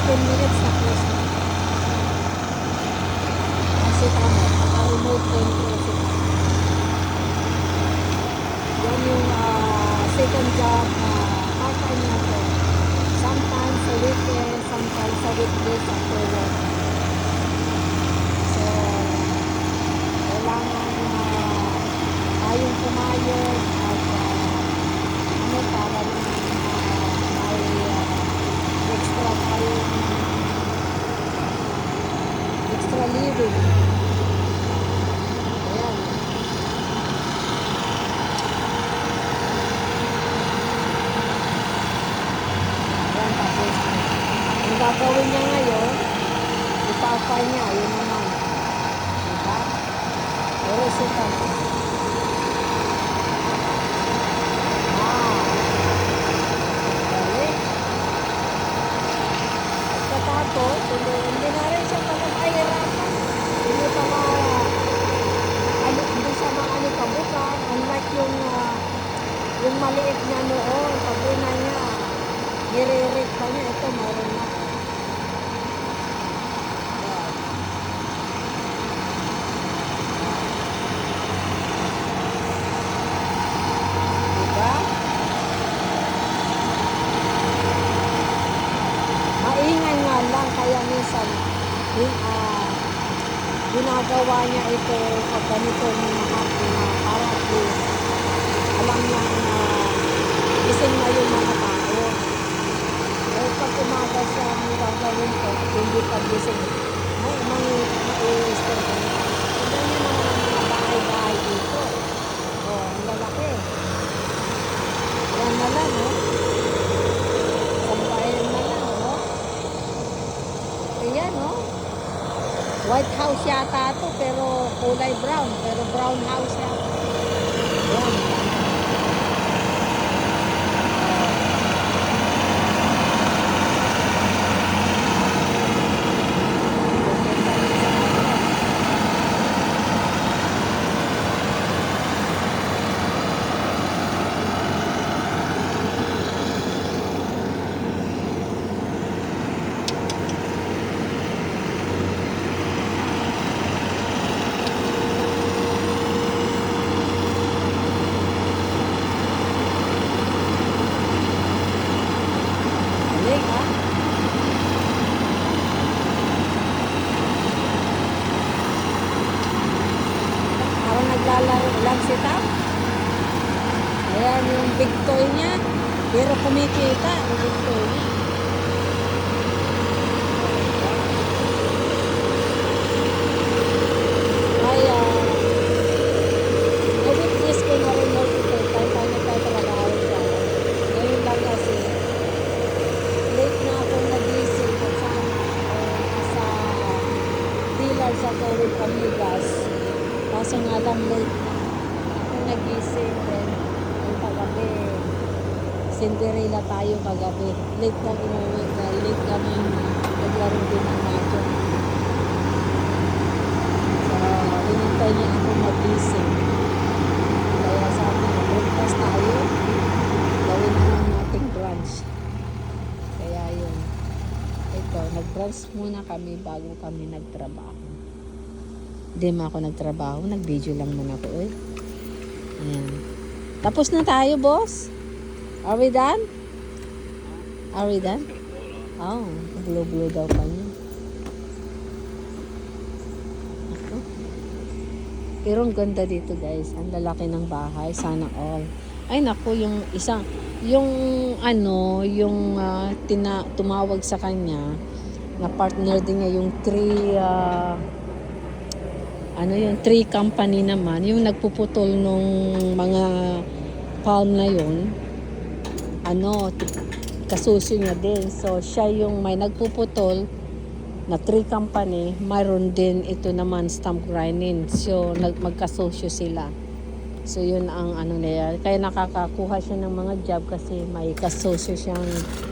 15 minutes na close na. Kasi tama, naka-remote control sila. Yan yung second job na part-time natin. Sometimes sa weekend, sometimes sa weekdays after work. So, kailangan tayong pumayag at para may extra tayong extra living. Ayan. Ayan, tapos ang gagawin niya ngayon, ipapay niya, yun naman. Diba? Pero resulta mo. Pagkatapos, hindi na rin siya pagkakahirapan. Hindi pa hindi siya maanikabukan. Unlike yung maliit niya noon, pag na niya, nire-rate pa niya, ito meron na. Diba? Maingay nga lang, kaya minsan ginagawa niya ito pag ganito ng mga para at least alam niya na gising na yung mga tao. Eh pag umaga siya ang gagawin ko at hindi pag-gising, ay mang-i-stay ko. Tignan niyo naman ang mga bahay-bahay dito. Ang lalaki. Yan na lang, Sambayan na lang, Ayan, White House yata ito, pero kulay brown. Pero brown house yata. Ayan. Parang naglalaro lang si Tam. Ayan yung big toy niya. Pero kumikita yung big toy niya. Kaya, na-witness ko na rin multiple time tayo nagtatrabaho siya. Ngayon lang kasi, late na akong nagising kasama sa dealer sa Torre Amigas. Kaso nga lang late na ako nagising din. Ang kagabi, Cinderella tayo kagabi. Late na umuwi dahil late kami naglaro din ng mahjong. So, hinintay niya ako magising. Kaya sabi niya, breakfast tayo. Gawin na lang nating brunch. Kaya yun. Ito, nag-brunch muna kami bago kami nagtrabaho. Hindi mo ako nagtrabaho. Nag-video lang muna ako. Ayan. Tapos na tayo, boss. Are we done? Are we done? Oh, blue-blue daw pa niya. Ako. Pero ang ganda dito, guys. Ang lalaki ng bahay. Sana all. Ay, naku, yung isang, yung tumawag sa kanya, na partner din niya, yung tree company naman, yung nagpuputol nung mga palm na yun, kasusyo niya din. So, siya yung may nagpuputol na tree company, mayroon din ito naman stump grinding. So, magkasosyo sila. So, yun ang nila. Kaya nakakakuha siya ng mga job kasi may kasosyo siyang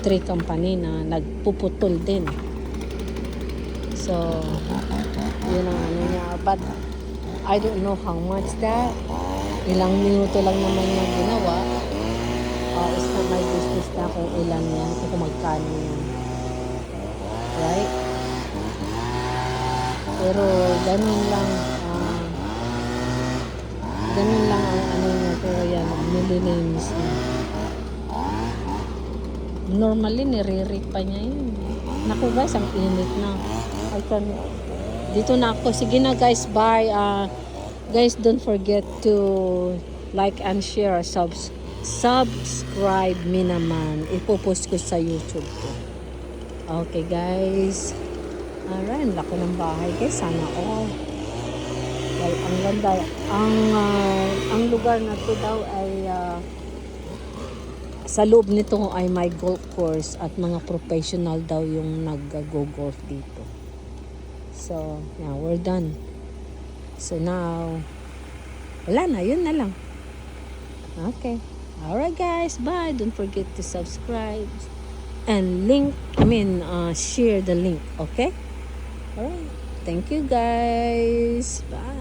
tree company na nagpuputol din. So, yun ang niya. But, I don't know how much that. Ilang minuto lang naman niya ginawa. It's not my business na kung ilan yan, kung magkano yan. Pero ganun lang, ganun lang ang ano niya. Pero yan, nililinis niya. Normally, nire-rake pa niya yun. Naku guys, ang init na. I can, dito na ako. Sige na guys, bye. Guys, don't forget to like and share. Subscribe me naman. Ipopost ko sa YouTube ko. Okay guys. Alright, ang laki ng bahay guys. Sana all. Well, ang ganda. Ang lugar na to daw ay sa loob nito ay may golf course at mga professional daw yung nag-go-golf dito. So, now we're done. So now, wala na, yun na lang. Okay. Alright guys, bye. Don't forget to subscribe and share the link, okay? Alright. Thank you guys. Bye.